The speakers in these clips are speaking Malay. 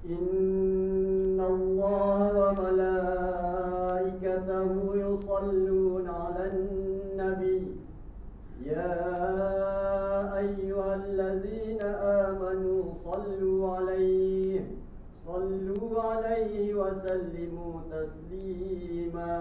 إن الله وملائكته يصلون على النبي يا أيها الذين آمنوا صلوا عليه وسلموا تسليما.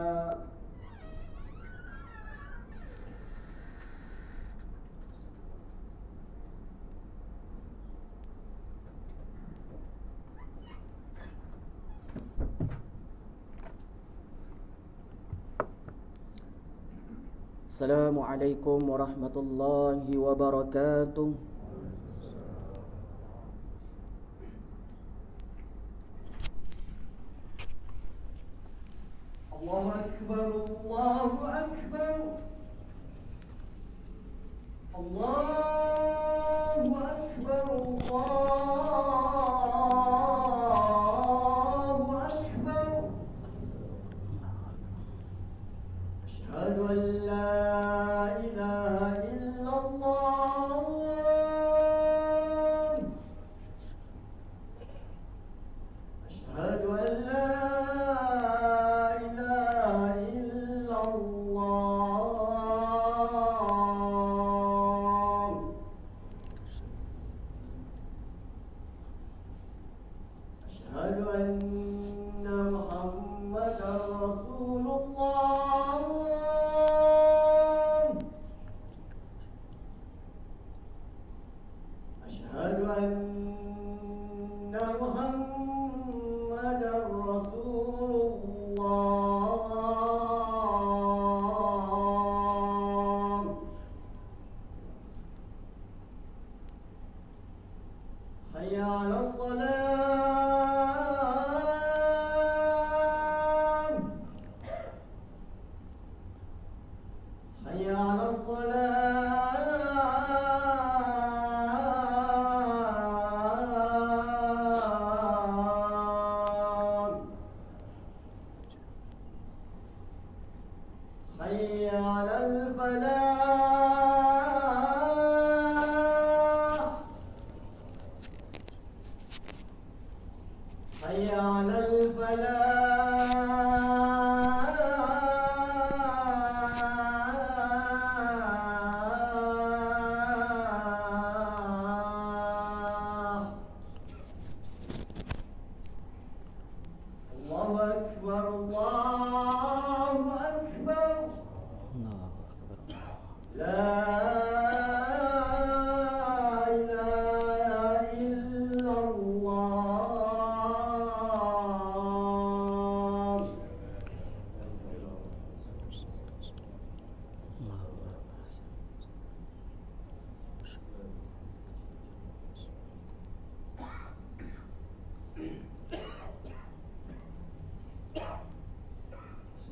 Assalamualaikum warahmatullahi wabarakatuh. Allahu Akbar, Allahu Akbar, Allahu Akbar, Allahu Akbar. Asyhadu an la ilaha illallah. Asyhadu an la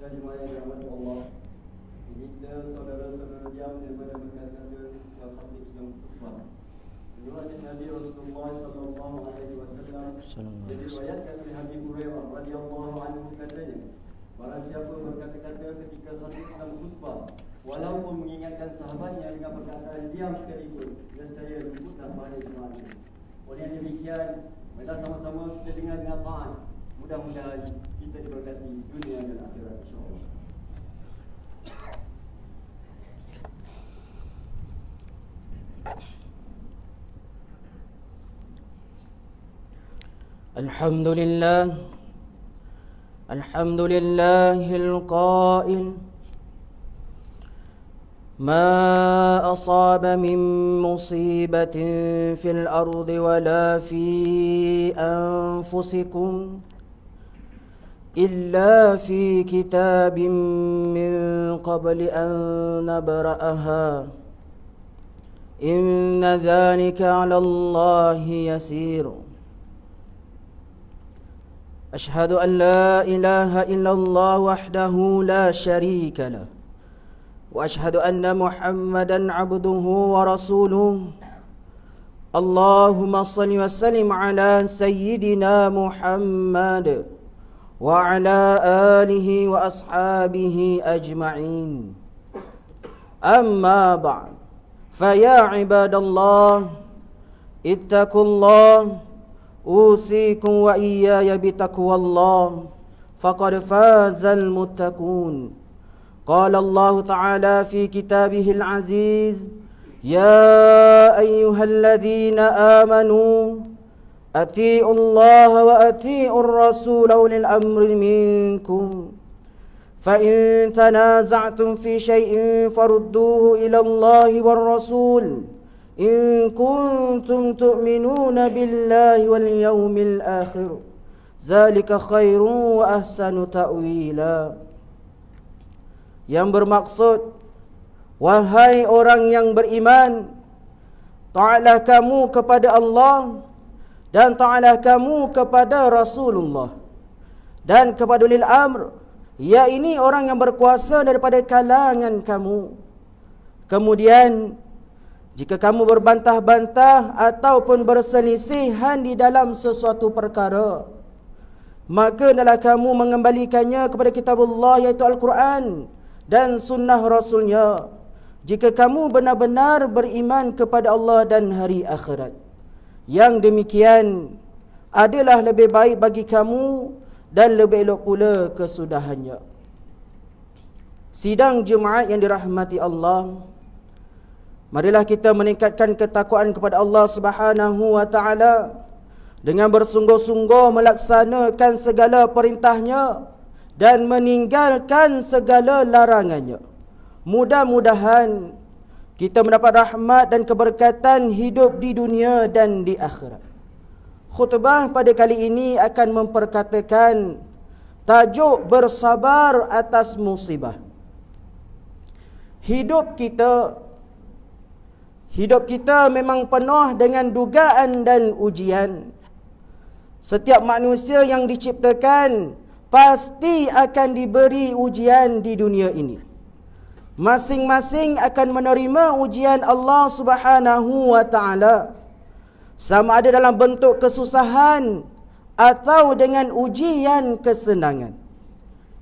Jemaah yang dirahmati Allah, kita saudara-saudara diam daripada berkata-kata wal khatib sedang khutbah. Menurut hadis Nabi Rasulullah sallallahu alaihi wasallam, diriwayatkan oleh Habib Hurairah radhiyallahu anhu katanya, barang siapa berkata-kata ketika khatib sedang khutbah, walaupun mengingatkan sahabatnya dengan perkataan diam sekalipun, nescaya luputlah pahala jemaah. Oleh yang demikian, marilah sama-sama kita dengar dengan taat. Mudah-mudahan kita diberkati dunia dan akhirat, insya-Allah. Alhamdulillahil qail ma asaba min musibatin fil ardi wala fi anfusikum إلا في كتاب من قبل أن نبرأها إن ذلك على الله يسير أشهد أن لا إله إلا الله وحده لا شريك له وأشهد أن محمدا عبده ورسوله اللهم صل وسلم على سيدنا محمد وعلى آله وأصحابه أجمعين أما بعد فيا عباد الله اتقوا الله أوصيكم وإياي بتقوى الله فقد فاز المتقون. قال الله تعالى في كتابه العزيز: يا أيها الذين آمنوا أطيعوا الله وأطيعوا الرسول أولي الأمر منكم فإن تنازعتم في شيء فردوه إلى الله والرسول إن كنتم تؤمنون بالله واليوم الآخر ذلك خير وأحسن تأويلا. Yang bermaksud, wahai orang yang beriman, taatlah kamu kepada Allah dan taatlah kamu kepada Rasulullah dan kepada ulil amr, yakni orang yang berkuasa daripada kalangan kamu. Kemudian jika kamu berbantah-bantah ataupun berselisihan di dalam sesuatu perkara, maka hendaklah kamu mengembalikannya kepada kitabullah, iaitu Al-Quran, dan sunnah Rasulnya, jika kamu benar-benar beriman kepada Allah dan hari akhirat. Yang demikian adalah lebih baik bagi kamu dan lebih elok pula kesudahannya. Sidang Jumaat yang dirahmati Allah, marilah kita meningkatkan ketakwaan kepada Allah Subhanahu wa taala dengan bersungguh-sungguh melaksanakan segala perintahnya dan meninggalkan segala larangannya. Mudah-mudahan kita mendapat rahmat dan keberkatan hidup di dunia dan di akhirat. Khutbah pada kali ini akan memperkatakan tajuk bersabar atas musibah. Hidup kita memang penuh dengan dugaan dan ujian. Setiap manusia yang diciptakan pasti akan diberi ujian di dunia ini. Masing-masing akan menerima ujian Allah Subhanahu wa taala, sama ada dalam bentuk kesusahan atau dengan ujian kesenangan.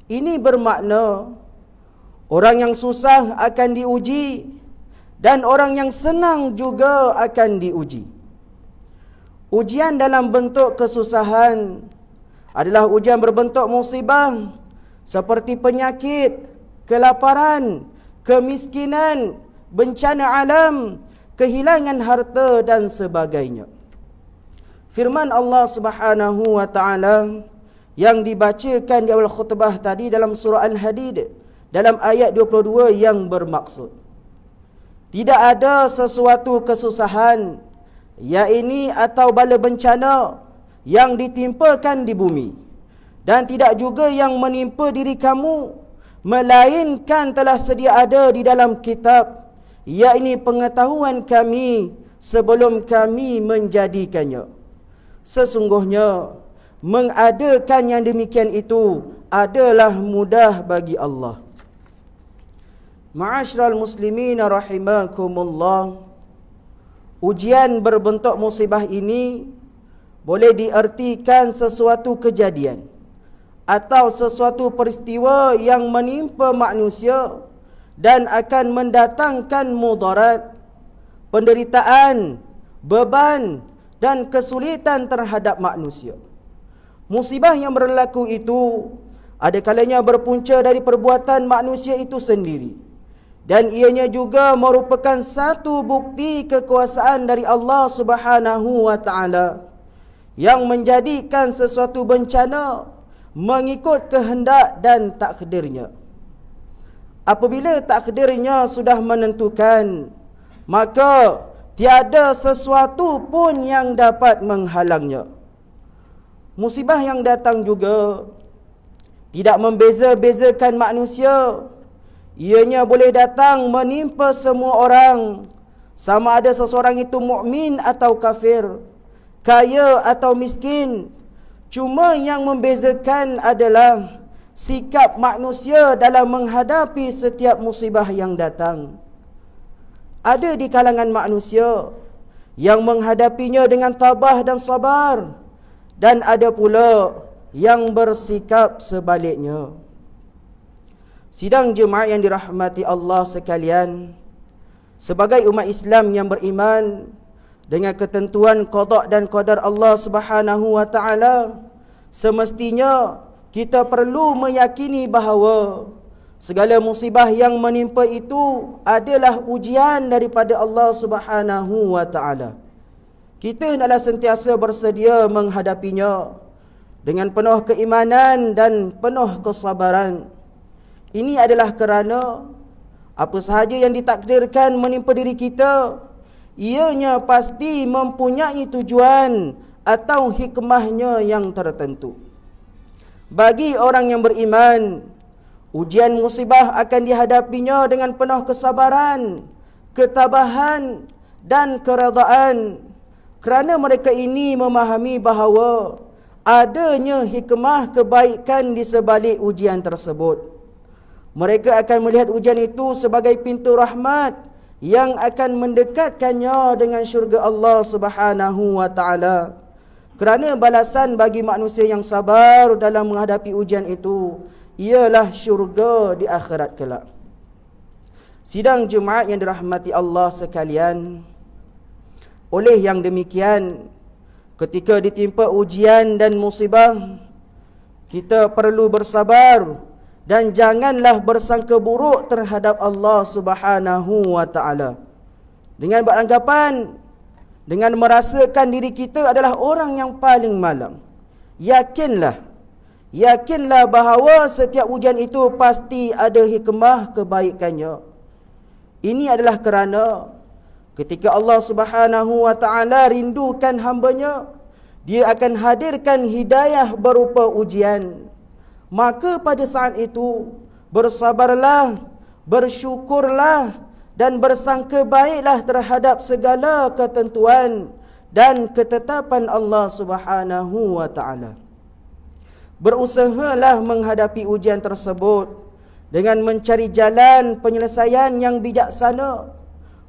Ini bermakna orang yang susah akan diuji dan orang yang senang juga akan diuji. Ujian dalam bentuk kesusahan adalah ujian berbentuk musibah seperti penyakit, kelaparan, kemiskinan, bencana alam, kehilangan harta dan sebagainya. Firman Allah Subhanahu wa taala yang dibacakan di awal khutbah tadi dalam surah Al-Hadid dalam ayat 22 yang bermaksud, tidak ada sesuatu kesusahan, yakni atau bala bencana yang ditimpakan di bumi, dan tidak juga yang menimpa diri kamu, melainkan telah sedia ada di dalam kitab, yakni pengetahuan kami sebelum kami menjadikannya. Sesungguhnya mengadakan yang demikian itu adalah mudah bagi Allah. Ma'asyiral muslimin rahimakumullah, ujian berbentuk musibah ini boleh diartikan sesuatu kejadian atau sesuatu peristiwa yang menimpa manusia dan akan mendatangkan mudarat, penderitaan, beban dan kesulitan terhadap manusia. Musibah yang berlaku itu ada kalanya berpunca dari perbuatan manusia itu sendiri, dan ianya juga merupakan satu bukti kekuasaan dari Allah Subhanahu wa taala yang menjadikan sesuatu bencana mengikut kehendak dan takdirnya. Apabila takdirnya sudah menentukan, maka tiada sesuatu pun yang dapat menghalangnya. Musibah yang datang juga tidak membeza-bezakan manusia. Ianya boleh datang menimpa semua orang, sama ada seseorang itu mukmin atau kafir, kaya atau miskin. Cuma yang membezakan adalah sikap manusia dalam menghadapi setiap musibah yang datang. Ada di kalangan manusia yang menghadapinya dengan tabah dan sabar, dan ada pula yang bersikap sebaliknya. Sidang jemaah yang dirahmati Allah sekalian, sebagai umat Islam yang beriman, dengan ketentuan qada dan qadar Allah Subhanahu wa taala, semestinya kita perlu meyakini bahawa segala musibah yang menimpa itu adalah ujian daripada Allah Subhanahu wa taala. Kita hendaklah sentiasa bersedia menghadapinya dengan penuh keimanan dan penuh kesabaran. Ini adalah kerana apa sahaja yang ditakdirkan menimpa diri kita, ianya pasti mempunyai tujuan atau hikmahnya yang tertentu. Bagi orang yang beriman, ujian musibah akan dihadapinya dengan penuh kesabaran, ketabahan dan keredaan, kerana mereka ini memahami bahawa adanya hikmah kebaikan di sebalik ujian tersebut. Mereka akan melihat ujian itu sebagai pintu rahmat yang akan mendekatkannya dengan syurga Allah Subhanahu wa taala. Kerana balasan bagi manusia yang sabar dalam menghadapi ujian itu ialah syurga di akhirat kelak. Sidang Jumaat yang dirahmati Allah sekalian, oleh yang demikian, ketika ditimpa ujian dan musibah, kita perlu bersabar dan janganlah bersangka buruk terhadap Allah Subhanahu wa taala dengan beranggapan, dengan merasakan diri kita adalah orang yang paling malang. Yakinlah bahawa setiap ujian itu pasti ada hikmah kebaikannya. Ini adalah kerana ketika Allah Subhanahu wa taala rindukan hamba-Nya, Dia akan hadirkan hidayah berupa ujian. Maka pada saat itu bersabarlah, bersyukurlah dan bersangka baiklah terhadap segala ketentuan dan ketetapan Allah Subhanahu wa taala. Berusahalah menghadapi ujian tersebut dengan mencari jalan penyelesaian yang bijaksana,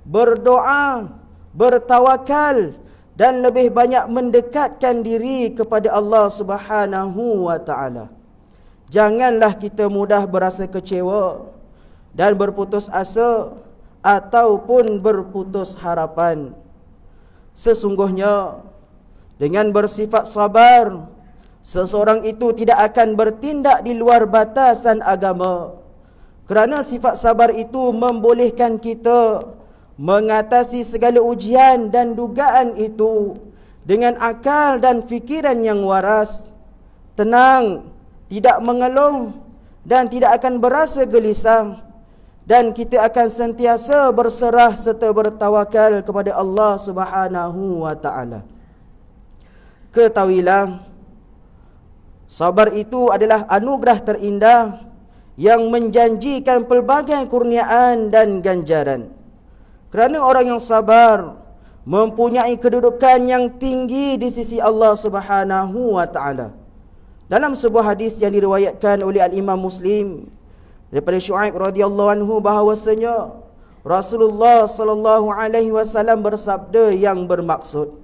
berdoa, bertawakal dan lebih banyak mendekatkan diri kepada Allah Subhanahu wa taala. Janganlah kita mudah berasa kecewa dan berputus asa ataupun berputus harapan. Sesungguhnya dengan bersifat sabar, seseorang itu tidak akan bertindak di luar batasan agama. Kerana sifat sabar itu membolehkan kita mengatasi segala ujian dan dugaan itu dengan akal dan fikiran yang waras, tenang, tidak mengeluh dan tidak akan berasa gelisah, dan kita akan sentiasa berserah serta bertawakal kepada Allah Subhanahu wa taala. Ketahuilah, sabar itu adalah anugerah terindah yang menjanjikan pelbagai kurniaan dan ganjaran. Kerana orang yang sabar mempunyai kedudukan yang tinggi di sisi Allah Subhanahu wa taala. Dalam sebuah hadis yang diriwayatkan oleh Al-Imam Muslim daripada Syuaib radhiyallahu anhu bahawasanya Rasulullah sallallahu alaihi wasallam bersabda yang bermaksud,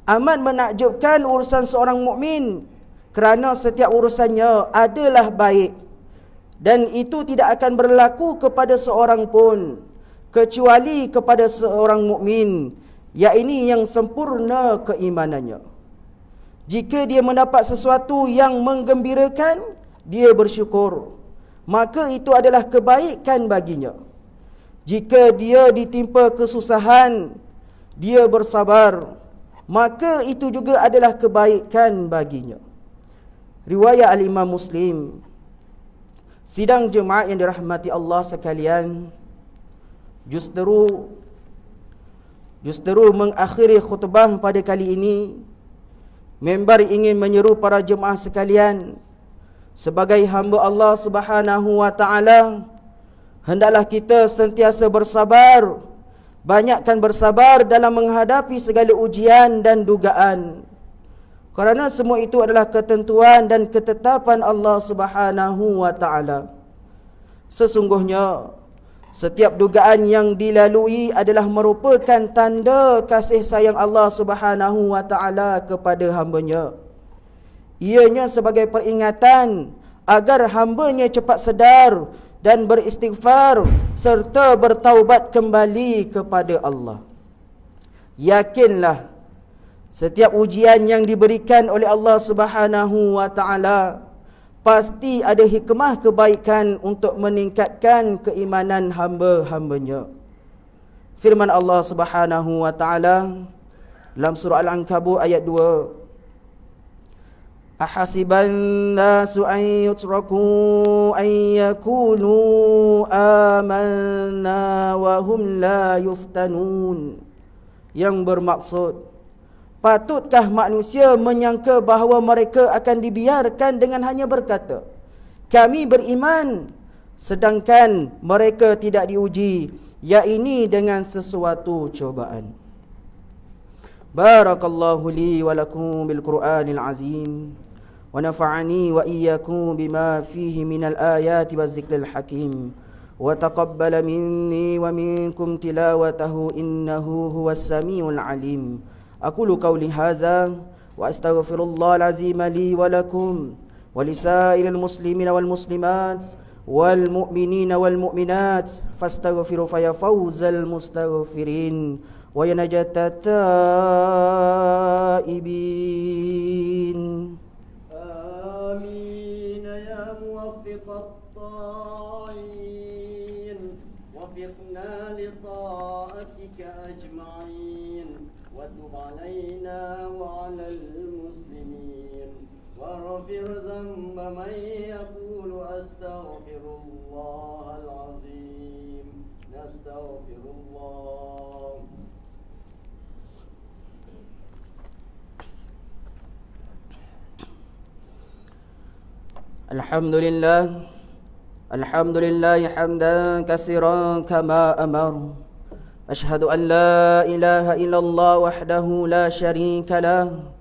amat menakjubkan urusan seorang mukmin kerana setiap urusannya adalah baik, dan itu tidak akan berlaku kepada seorang pun kecuali kepada seorang mukmin, yakni yang sempurna keimanannya. Jika dia mendapat sesuatu yang menggembirakan, dia bersyukur, maka itu adalah kebaikan baginya. Jika dia ditimpa kesusahan, dia bersabar, maka itu juga adalah kebaikan baginya. Riwayat Al-Imam Muslim. Sidang jemaah yang dirahmati Allah sekalian, Justeru mengakhiri khutbah pada kali ini, member ingin menyeru para jemaah sekalian, sebagai hamba Allah Subhanahu wa taala, hendaklah kita sentiasa bersabar, banyakkan bersabar dalam menghadapi segala ujian dan dugaan. Kerana semua itu adalah ketentuan dan ketetapan Allah Subhanahu wa taala. Sesungguhnya setiap dugaan yang dilalui adalah merupakan tanda kasih sayang Allah Subhanahu wa taala kepada hamba-Nya. Ianya sebagai peringatan agar hamba-Nya cepat sedar dan beristighfar serta bertaubat kembali kepada Allah. yakinlah setiap ujian yang diberikan oleh Allah Subhanahu wa taala pasti ada hikmah kebaikan untuk meningkatkan keimanan hamba-hambanya. Firman Allah Subhanahu wa taala dalam surah Al-Ankabut ayat 2, Ahasiban nasu an yutraku an yakunu amanna wa hum la yuftanun. Yang bermaksud, patutkah manusia menyangka bahawa mereka akan dibiarkan dengan hanya berkata, kami beriman, sedangkan mereka tidak diuji, yakni dengan sesuatu cobaan. Barakallahu li wa lakum bil Qur'anil azim wa nafa'ani wa iyyakum bima fihi minal ayati waz zikril hakim wa taqabbala minni wa minkum tilawatahu innahu huwas samiul alim. Aqulu qawli hadza wa astaghfirullahal azim li wa lakum wa lisairil muslimina wal muslimat wal mu'minina wal mu'minat fastaghfiru fa ya fawzal mustaghfirin wa ya najatat taibin. Amin ya muwaffiqat ta'in wafiqna li ta'atika ajma'in wa tub alaina wa 'alal muslimin waghfir dhanba man yaqulu astaghfirullahal azim. Nastaghfirullah. Alhamdulillah, alhamdulillah hamdan katsiran kama amar. Ashhadu an la ilaha illallah wahdahu la syarika lah,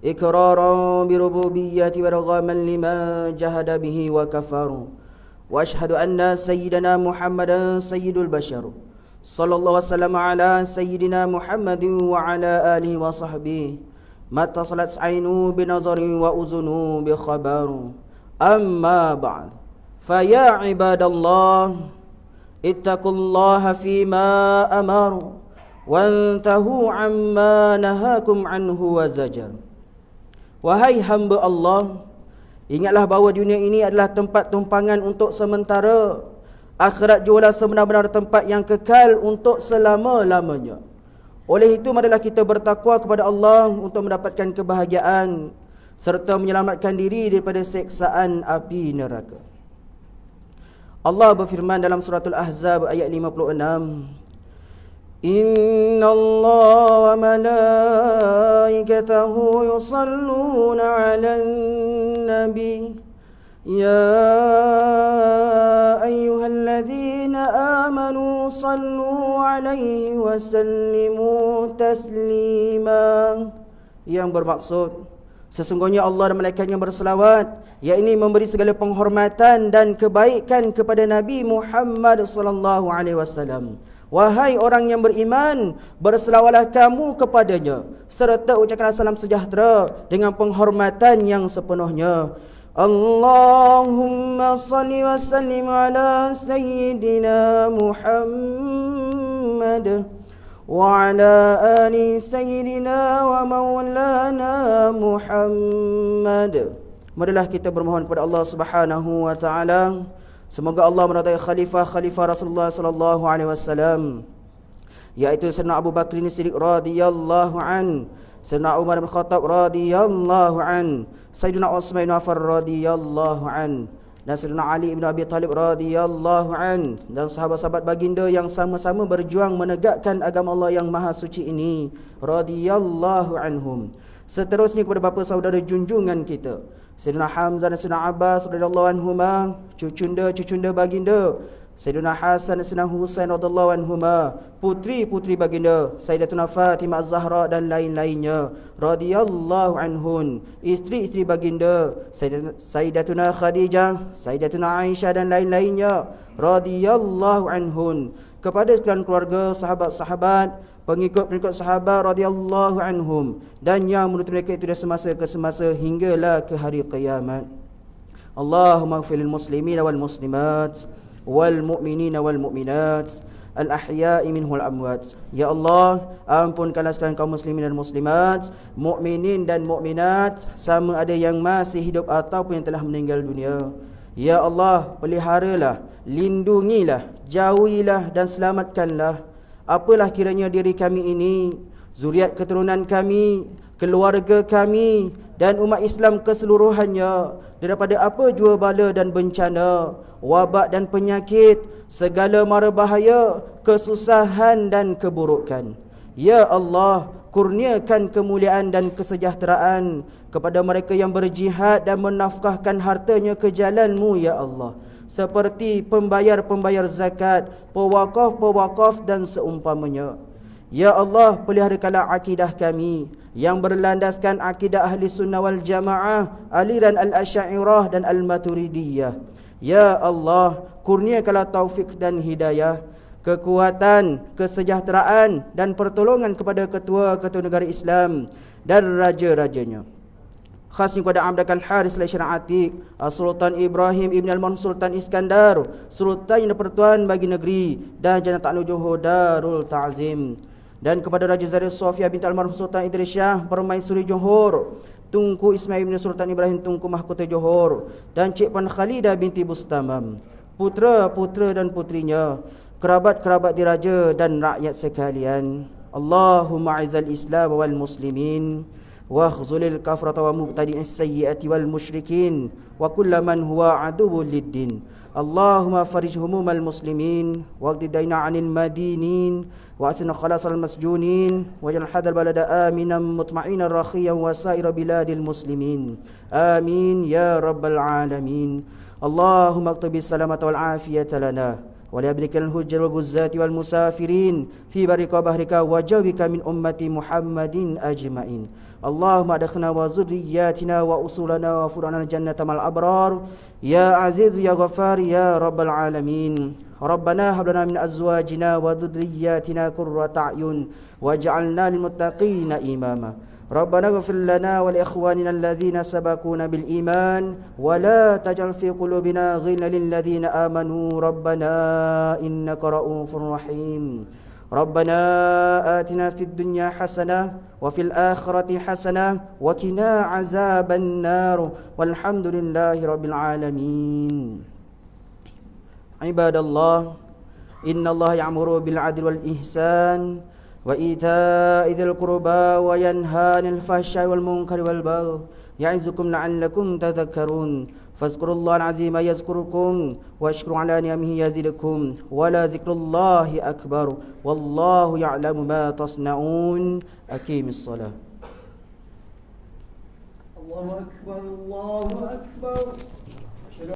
iqraran bi rububiyyati wa raghaman liman jahada bihi wa kafar. Wa ashhadu anna sayyidana Muhammadan sayyidul bashar. Sallallahu wasallam ala sayyidina Muhammadin wa ala alihi wa sahbihi. Mata salat ainu bi nazari wa uzunu bi khabar. Amma ba'd, faya ibadallah, ittaqullaha fima amar, wantahu amma nahakum anhu wa zajar. Wahai hamba Allah, ingatlah bahawa dunia ini adalah tempat tumpangan untuk sementara. Akhirat jualah sebenar-benar tempat yang kekal untuk selama-lamanya. Oleh itu, marilah kita bertakwa kepada Allah untuk mendapatkan kebahagiaan serta menyelamatkan diri daripada seksaan api neraka. Allah berfirman dalam suratul Ahzab ayat 56, Inna Allah wa malaikatahu yusalluna 'alan nabi ya ayyuhalladzina amanu sallu 'alaihi wa sallimu taslima. Yang bermaksud, sesungguhnya Allah dan malaikatnya berselawat, yakni memberi segala penghormatan dan kebaikan kepada Nabi Muhammad sallallahu alaihi wasallam. Wahai orang yang beriman, berselawatlah kamu kepadanya serta ucapkan salam sejahtera dengan penghormatan yang sepenuhnya. Allahumma salli wa sallim ala sayyidina Muhammad wa ala ali sayyidina wa maulana Muhammad. Marilah kita bermohon kepada Allah Subhanahu wa taala, semoga Allah meridai khalifah Rasulullah sallallahu alaihi wasallam, yaitu Sayyidina Abu Bakr As-Siddiq radhiyallahu an, Sayyidina Umar bin Khattab radhiyallahu an, Sayyidina Utsman bin Affan radhiyallahu an, dan Sayyidina Ali bin Abi Talib radhiyallahu an, dan sahabat-sahabat baginda yang sama-sama berjuang menegakkan agama Allah yang maha suci ini radhiyallahu anhum. Seterusnya kepada bapa saudara junjungan kita Sayyidina Hamzah dan Sayyidina Abbas radhiyallahu anhuma, cucunda baginda Sayyidina Hasan dan Sayyidina Husain radhiyallahu anhuma, putri-putri baginda Sayyidatuna Fatimah Az-Zahra dan lain-lainnya radhiyallahu anhun, isteri-isteri baginda Sayyidatuna Khadijah, Sayyidatuna Aisyah dan lain-lainnya radhiyallahu anhun, kepada sekalian keluarga, sahabat-sahabat, pengikut-pengikut sahabat radhiyallahu anhum, dan yang menurut mereka itu dari semasa ke semasa hinggalah ke hari kiamat. Allahumma ighfir lil muslimina wal muslimat wal mu'minina wal mu'minat al-ahya'i minhul amwat. Ya Allah, ampunkanlah sekalian kaum muslimin dan muslimat, mukminin dan mukminat, sama ada yang masih hidup ataupun yang telah meninggal dunia. Ya Allah, peliharalah, lindungilah, jauhilah dan selamatkanlah apalah kiranya diri kami ini, zuriat keturunan kami, keluarga kami dan umat Islam keseluruhannya daripada apa jua bala dan bencana, wabak dan penyakit, segala mara bahaya, kesusahan dan keburukan. Ya Allah, kurniakan kemuliaan dan kesejahteraan kepada mereka yang berjihad dan menafkahkan hartanya ke jalan-Mu, ya Allah, seperti pembayar-pembayar zakat, pewakaf-pewakaf dan seumpamanya. Ya Allah, peliharakanlah akidah kami yang berlandaskan akidah ahli sunnah wal jamaah, aliran al-asy'ariyah dan al-maturidiyah. Ya Allah, kurniakanlah taufik dan hidayah, kekuatan, kesejahteraan dan pertolongan kepada ketua-ketua negara Islam dan raja-rajanya. Khasnya kepada Abdul Haris Al-Syar Atiq, Sultan Ibrahim Ibn Al-Man Sultan Iskandar, Sultan yang bertuan bagi negeri dan Janat Ta'lu Johor Darul Ta'zim. Dan kepada Raja Zarif Sofia binti Almarhum Sultan Idris Shah Permaisuri Johor, Tunku Ismail bin Sultan Ibrahim Tunku Mahkota Johor, dan Cik Puan Khalidah binti Bustamam, putera-putera dan putrinya, kerabat-kerabat diraja dan rakyat sekalian. Allahumma aizal Islam wal muslimin wa khzulil kafrata wa mubtadi'is sayyiati wal musyrikin wa kullaman huwa aduwwul lid-din. Allahumma farij humumal muslimin waqdi daina 'anil madinin wa asna khalasal masjunin waj'al hadzal balada aminan mutma'innan rakhiyan wa sa'ira biladil muslimin. Amin ya rabbal alamin. Allahumma aktubis salamata wal afiyata lana wa li abdikal hujjal wal guzzati wal musafirin fi barika bahrika wa jawika min ummati Muhammadin ajma'in. Allahumma adkhilna wa zurriyyatina wa usulana wa furana jannata mal abrar ya aziz ya ghaffar ya rabbal alamin. Rabbana hab lana min azwajina wa dhurriyyatina qurrata a'yun waj'alna lil muttaqina imama. Rabbana ighfir lana wa li ikhwanina alladhina sabaquna bil iman wa la taj'al fi qulubina ghillan lil ladzina amanu rabbana innaka ra'ufur rahim. Rabbana atina fid dunya hasanah wa fil akhirati hasanah wa qina azaban nar walhamdulillahi rabbil alamin. Ibadallah, innallaha ya'muru bil 'adli wal ihsan wa ita'i dzil qurba wa yanha 'anil fahsya'i wal munkari wal baghi ya'izukum la'allakum tadhakkarun. Fazkurullaha al-'azima yazkurukum washkuru 'ala ni'amihi yazidukum wa la zikrullahi akbar wallahu ya'lamu ma tasna'un. Aqimis shalah. Allahu akbar, Allahu akbar.